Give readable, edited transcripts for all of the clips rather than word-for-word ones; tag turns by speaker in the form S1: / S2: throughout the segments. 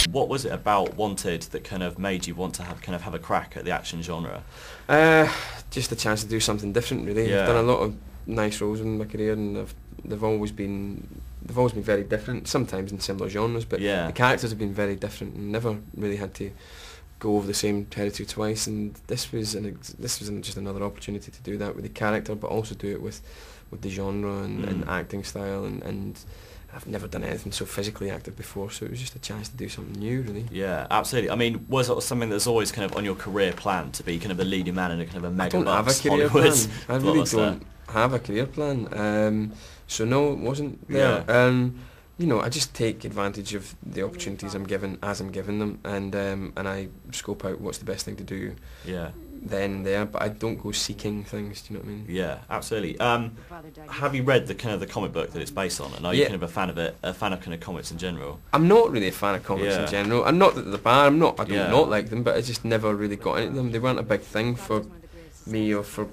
S1: What was it about Wanted that kind of made you want to have a crack at the action genre?
S2: Just a chance to do something different, really.
S1: Yeah.
S2: I've done a lot of nice roles in my career, and they've always been very different. Sometimes in similar genres, but
S1: Yeah.
S2: the characters have been very different, and never really had to go over the same territory twice. And this was just another opportunity to do that with the character, but also do it with the genre and acting style, and I've never done anything so physically active before, so it was just a chance to do something new, really.
S1: Yeah, absolutely. I mean, was it something that's always kind of on your career plan to be kind of a leading man in a kind of a mega
S2: I don't have a career plan. I really don't have a career plan. So no, it wasn't there.
S1: Yeah.
S2: You know, I just take advantage of the opportunities I'm given as I'm given them, and I scope out what's the best thing to do.
S1: Yeah.
S2: Then and there, but I don't go seeking things. Do you know what I mean?
S1: Yeah, absolutely. Have you read the comic book that it's based on? And are you kind of a fan of it? A fan of kind of comics in general?
S2: I'm not really a fan of comics in general. I'm not that they're bad. I do not like them, but I just never really got into them. They weren't a big thing for me or for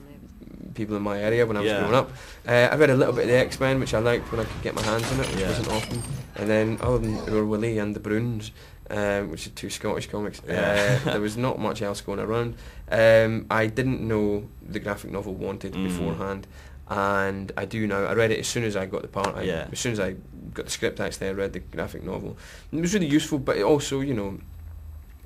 S2: people in my area when I was growing up. I read a little bit of the X-Men, which I liked when I could get my hands on it, which wasn't often. And then other than Ur Willie and the Bruins, which are two Scottish comics, there was not much else going around. I didn't know the graphic novel Wanted beforehand, and I do now. I read it as soon as I got the part. As soon as I got the script, actually, I read the graphic novel. And it was really useful, but it also, you know,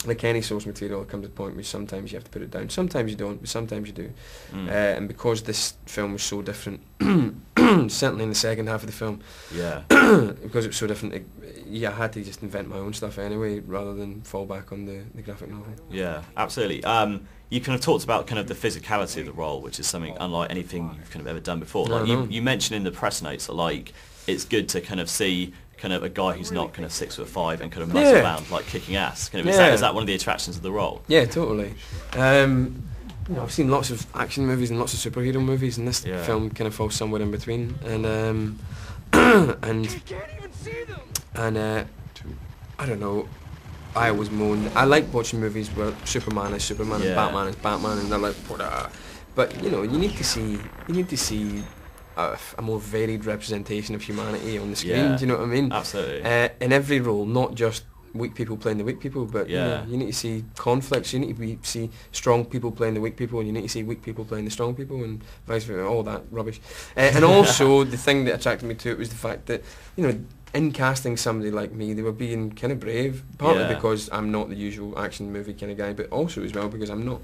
S2: like any source material, there comes a point where sometimes you have to put it down. Sometimes you don't, but sometimes you do. And because this film was so different, certainly in the second half of the film, because it was so different, I had to just invent my own stuff anyway, rather than fall back on the graphic novel.
S1: Yeah, absolutely. You kind of talked about kind of the physicality of the role, which is something unlike anything you've kind of ever done before. Like you mentioned in the press notes that like it's good to kind of see kind of a guy who's not kind of 6'5" and kind of muscle bound, like kicking ass. Kind of, is that one of the attractions of the role?
S2: Yeah, totally. You know, I've seen lots of action movies and lots of superhero movies, and this film kind of falls somewhere in between. And I don't know. I always moan. I like watching movies where Superman is Superman and Batman is Batman, and they're like, "Wah." But you know, you need to see a more varied representation of humanity on the screen. Do you know what I mean?
S1: Absolutely.
S2: In every role, not just weak people playing the weak people, but you know, you need to see conflicts. You need to see strong people playing the weak people, and you need to see weak people playing the strong people, and vice versa. All that rubbish. And also, the thing that attracted me to it was the fact that, you know, in casting somebody like me, they were being kind of brave. Partly because I'm not the usual action movie kind of guy, but also as well because I'm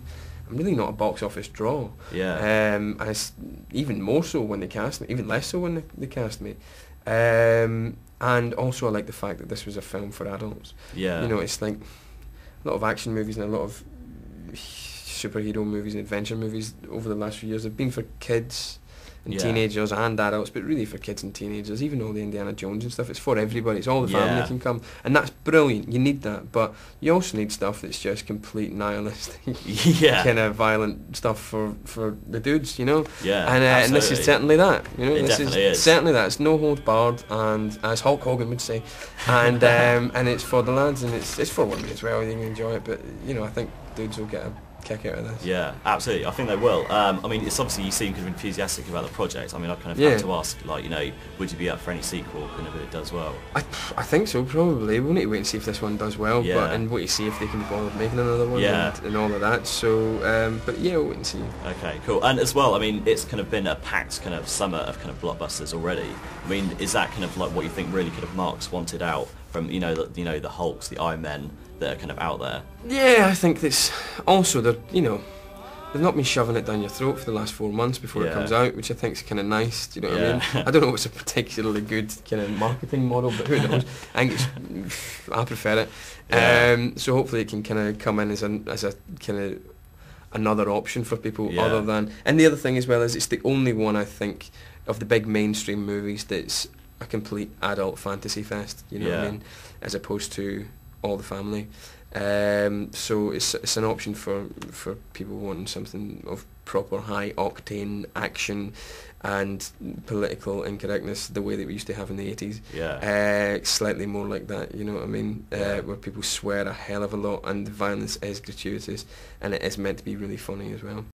S2: really not a box office draw. And it's even more so when they cast me, even less so when they cast me. And also I like the fact that this was a film for adults. You know, it's like a lot of action movies and a lot of superhero movies and adventure movies over the last few years have been for kids and teenagers and adults, but really for kids and teenagers. Even all the Indiana Jones and stuff, it's for everybody. It's all the family can come, and that's brilliant. You need that, but you also need stuff that's just complete nihilistic, kind of violent stuff for the dudes, you know. And this is certainly that. You know, this is certainly that. It's no holds barred, and as Hulk Hogan would say, and and it's for the lads, and it's for women as well. You can enjoy it, but you know, I think dudes will get a kick out of this.
S1: Yeah, absolutely. I think they will. I mean, it's obviously you seem kind of enthusiastic about the project. I mean, I kind of have to ask, like, you know, would you be up for any sequel, kind of, if it does well? I
S2: think so, probably. We'll need to wait and see if this one does well, and wait to see if they can bother making another one, and all of that. So, but yeah, we'll wait and see.
S1: Okay, cool. And as well, I mean, it's kind of been a packed kind of summer of kind of blockbusters already. I mean, is that kind of like what you think really kind of marks Wanted out from, you know, the Hulks, the Iron Men that are kind of out there? Yeah,
S2: I think that's also they've not been shoving it down your throat for the last 4 months before it comes out, which I think is kind of nice. Do you know what I mean? I don't know if it's a particularly good kind of marketing model, but who knows? I think I prefer it. So hopefully it can kind of come in as a kind of another option for people other than. And the other thing as well is it's the only one, I think, of the big mainstream movies that's a complete adult fantasy fest. You know what I mean? As opposed to all the family. So it's an option for people wanting something of proper high octane action and political incorrectness the way that we used to have in the 80s. Slightly more like that, you know what I mean? Where people swear a hell of a lot and the violence is gratuitous and it is meant to be really funny as well.